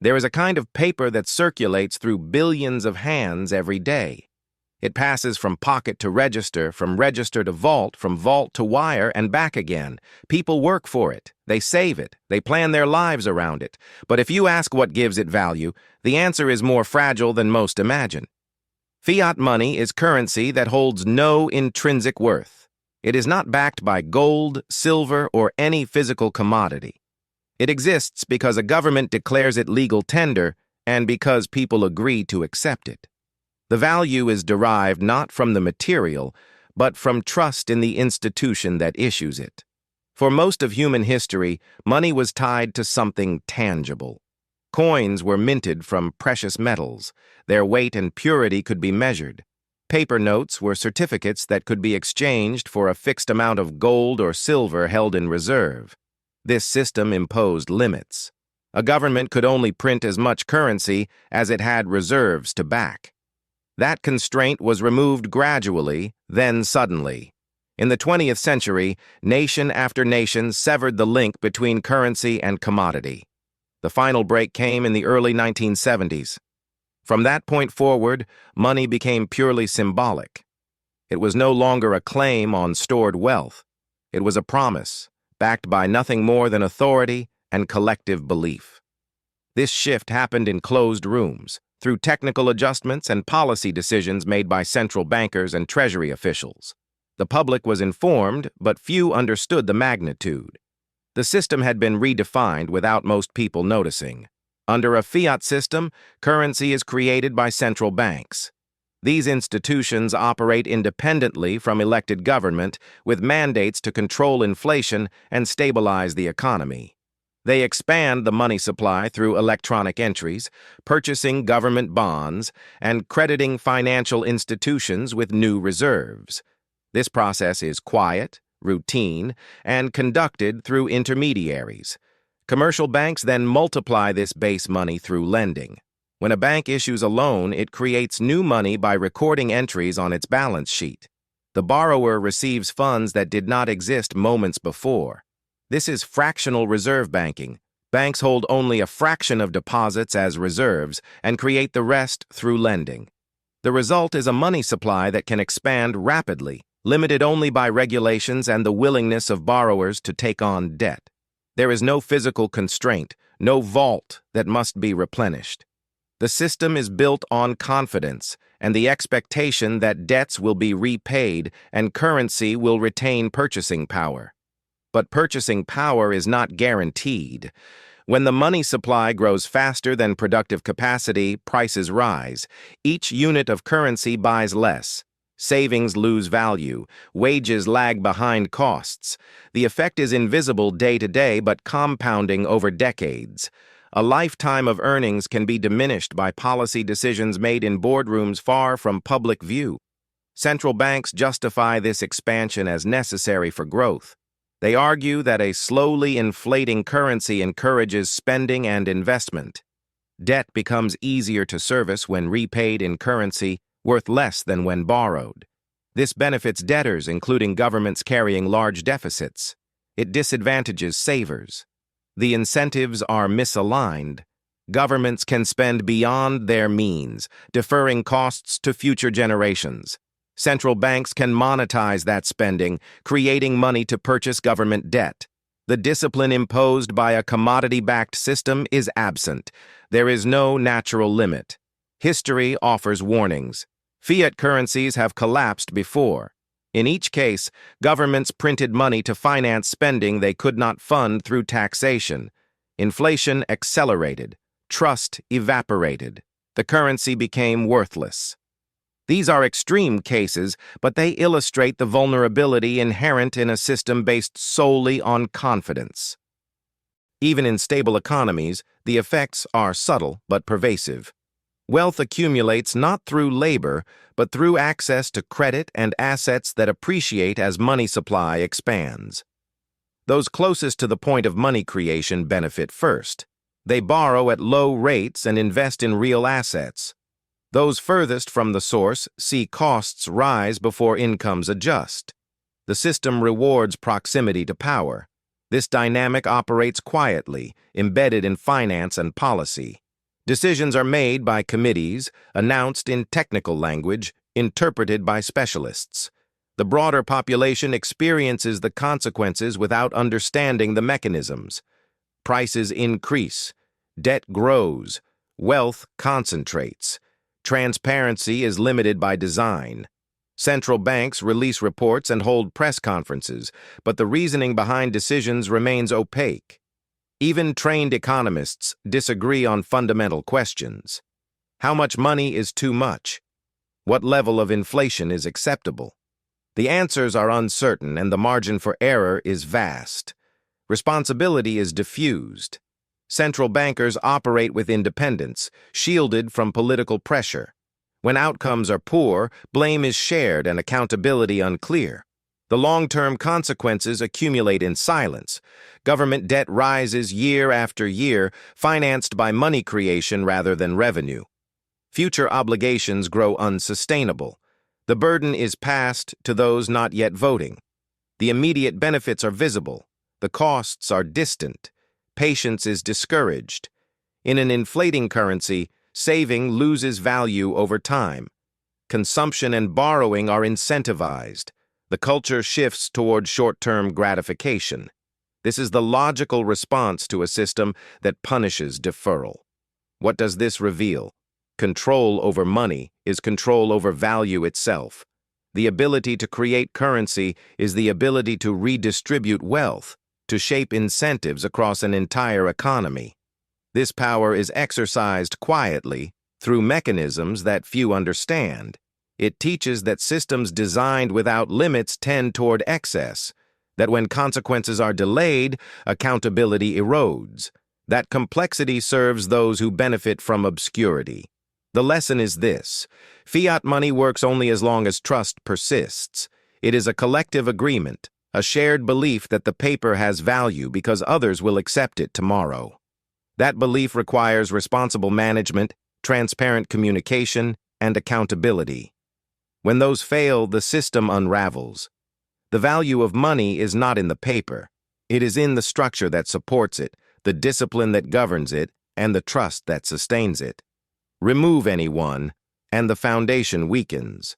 There is a kind of paper that circulates through billions of hands every day. It passes from pocket to register, from register to vault, from vault to wire, and back again. People work for it. They save it. They plan their lives around it. But if you ask what gives it value, the answer is more fragile than most imagine. Fiat money is currency that holds no intrinsic worth. It is not backed by gold, silver, or any physical commodity. It exists because a government declares it legal tender and because people agree to accept it. The value is derived not from the material, but from trust in the institution that issues it. For most of human history, money was tied to something tangible. Coins were minted from precious metals. Their weight and purity could be measured. Paper notes were certificates that could be exchanged for a fixed amount of gold or silver held in reserve. This system imposed limits. A government could only print as much currency as it had reserves to back. That constraint was removed gradually, then suddenly. In the 20th century, nation after nation severed the link between currency and commodity. The final break came in the early 1970s. From that point forward, money became purely symbolic. It was no longer a claim on stored wealth. It was a promise, backed by nothing more than authority and collective belief. This shift happened in closed rooms, through technical adjustments and policy decisions made by central bankers and treasury officials. The public was informed, but few understood the magnitude. The system had been redefined without most people noticing. Under a fiat system, currency is created by central banks. These institutions operate independently from elected government, with mandates to control inflation and stabilize the economy. They expand the money supply through electronic entries, purchasing government bonds, and crediting financial institutions with new reserves. This process is quiet, routine, and conducted through intermediaries. Commercial banks then multiply this base money through lending. When a bank issues a loan, it creates new money by recording entries on its balance sheet. The borrower receives funds that did not exist moments before. This is fractional reserve banking. Banks hold only a fraction of deposits as reserves and create the rest through lending. The result is a money supply that can expand rapidly, limited only by regulations and the willingness of borrowers to take on debt. There is no physical constraint, no vault that must be replenished. The system is built on confidence and the expectation that debts will be repaid and currency will retain purchasing power. But purchasing power is not guaranteed. When the money supply grows faster than productive capacity, prices rise. Each unit of currency buys less. Savings lose value. Wages lag behind costs. The effect is invisible day to day, but compounding over decades. A lifetime of earnings can be diminished by policy decisions made in boardrooms far from public view. Central banks justify this expansion as necessary for growth. They argue that a slowly inflating currency encourages spending and investment. Debt becomes easier to service when repaid in currency worth less than when borrowed. This benefits debtors, including governments carrying large deficits. It disadvantages savers. The incentives are misaligned. Governments can spend beyond their means, deferring costs to future generations. Central banks can monetize that spending, creating money to purchase government debt. The discipline imposed by a commodity-backed system is absent. There is no natural limit. History offers warnings. Fiat currencies have collapsed before. In each case, governments printed money to finance spending they could not fund through taxation. Inflation accelerated. Trust evaporated. The currency became worthless. These are extreme cases, but they illustrate the vulnerability inherent in a system based solely on confidence. Even in stable economies, the effects are subtle but pervasive. Wealth accumulates not through labor, but through access to credit and assets that appreciate as money supply expands. Those closest to the point of money creation benefit first. They borrow at low rates and invest in real assets. Those furthest from the source see costs rise before incomes adjust. The system rewards proximity to power. This dynamic operates quietly, embedded in finance and policy. Decisions are made by committees, announced in technical language, interpreted by specialists. The broader population experiences the consequences without understanding the mechanisms. Prices increase, debt grows, wealth concentrates. Transparency is limited by design. Central banks release reports and hold press conferences, but the reasoning behind decisions remains opaque. Even trained economists disagree on fundamental questions. How much money is too much? What level of inflation is acceptable? The answers are uncertain and the margin for error is vast. Responsibility is diffused. Central bankers operate with independence, shielded from political pressure. When outcomes are poor, blame is shared and accountability unclear. The long-term consequences accumulate in silence. Government debt rises year after year, financed by money creation rather than revenue. Future obligations grow unsustainable. The burden is passed to those not yet voting. The immediate benefits are visible. The costs are distant. Patience is discouraged. In an inflating currency, saving loses value over time. Consumption and borrowing are incentivized. The culture shifts toward short-term gratification. This is the logical response to a system that punishes deferral. What does this reveal? Control over money is control over value itself. The ability to create currency is the ability to redistribute wealth, to shape incentives across an entire economy. This power is exercised quietly through mechanisms that few understand. It teaches that systems designed without limits tend toward excess, that when consequences are delayed, accountability erodes, that complexity serves those who benefit from obscurity. The lesson is this: fiat money works only as long as trust persists. It is a collective agreement, a shared belief that the paper has value because others will accept it tomorrow. That belief requires responsible management, transparent communication, and accountability. When those fail, the system unravels. The value of money is not in the paper. It is in the structure that supports it, the discipline that governs it, and the trust that sustains it. Remove anyone, and the foundation weakens.